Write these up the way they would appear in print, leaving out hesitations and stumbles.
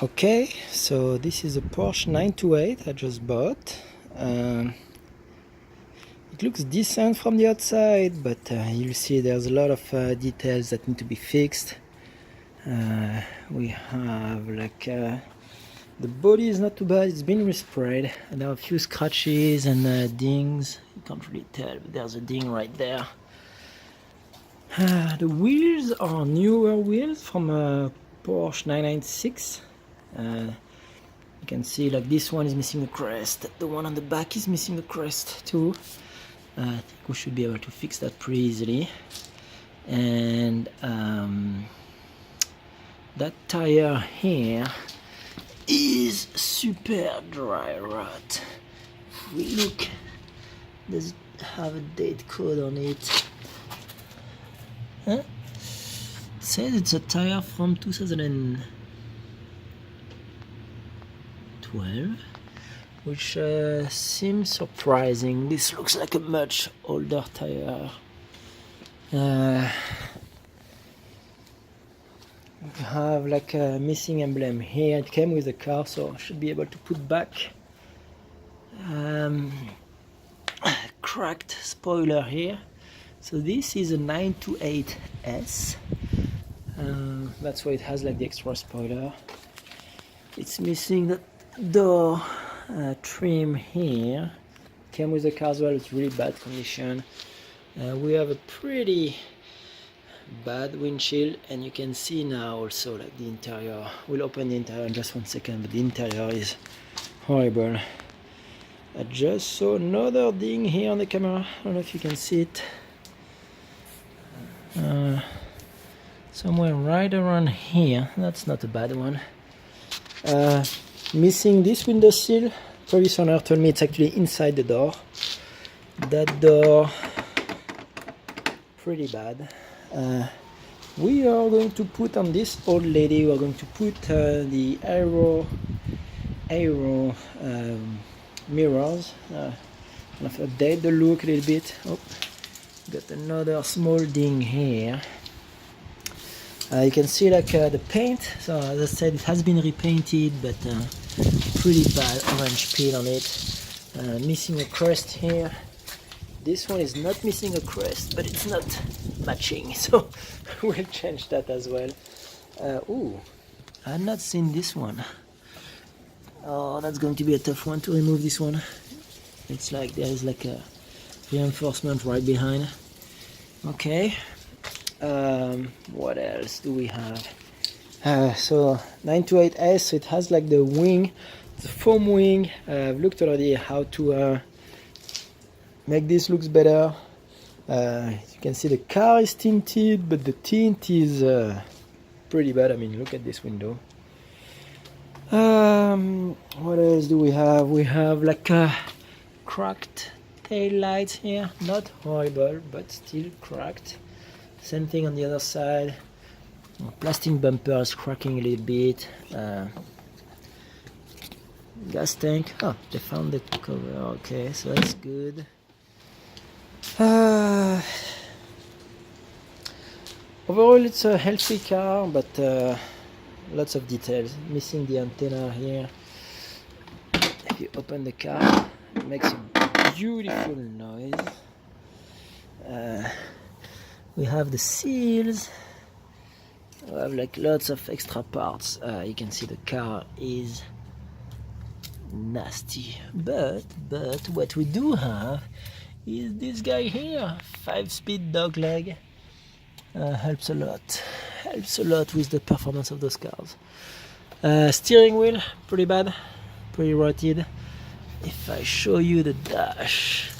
Okay, so this is a Porsche 928 I just bought. It looks decent from the outside, but you'll see there's a lot of details that need to be fixed. We have the body is not too bad, it's been resprayed. And there are a few scratches and dings. You can't really tell, but there's a ding right there. The wheels are newer wheels from a Porsche 996. You can see like this one is missing a crest, the one on the back is missing a crest too. I think we should be able to fix that pretty easily. And that tire here is super dry rot. If we look, does it have a date code on it? Huh? It says it's a tire from 2012, which seems surprising. This looks like a much older tire. We have like a missing emblem here. It came with the car, so I should be able to put back. Cracked spoiler here. So this is a 928S. That's why it has like the extra spoiler. It's missing the door trim here. Came with the car as well. It's really bad condition. We have a pretty bad windshield, and you can see now also like the interior. We'll open the interior in just 1 second, but the interior is horrible. I just saw another ding here on the camera. I don't know if you can see it. Somewhere right around here. That's not a bad one. Missing this window sill. Previous owner told me it's actually inside the door. That door, pretty bad. We are going to put on this old lady, we're going to put the aero mirrors. Kind of update the look a little bit. Oh, got another small ding here. You can see like the paint. So as I said, it has been repainted, but pretty bad orange peel on it. Missing a crest here. This one is not missing a crest, but it's not matching, so we'll change that as well. Ooh, I had not seen this one. Oh, that's going to be a tough one to remove, this one. It's like there is like a reinforcement right behind. Okay. What else do we have? So 928S, so it has like the wing, the foam wing. I've looked already how to make this looks better. You can see the car is tinted, but the tint is pretty bad. I mean, look at this window. What else do we have? We have like cracked tail lights here. Not horrible, but still cracked. Same thing on the other side. Plastic bumper is cracking a little bit. Gas tank. Oh, they found the cover. Okay, so that's good. Overall, it's a healthy car, but lots of details. Missing the antenna here. If you open the car, it makes a beautiful noise. We have the seals. We have like lots of extra parts. You can see the car is nasty, but what we do have is this guy here, 5-speed dogleg. Helps a lot with the performance of those cars. Steering wheel, pretty bad, pretty rotted. If I show you the dash,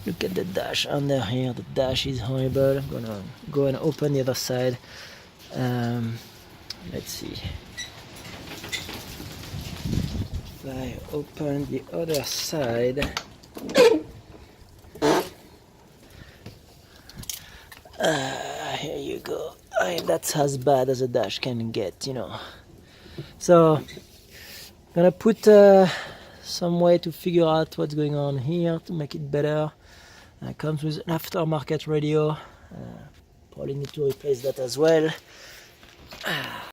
look at the dash under here. The dash is horrible. I'm gonna go and open the other side. Let's see. If I open the other side, here you go. That's as bad as a dash can get, you know. So I'm gonna put some way to figure out what's going on here to make it better. Comes with an aftermarket radio. Probably need to replace that as well.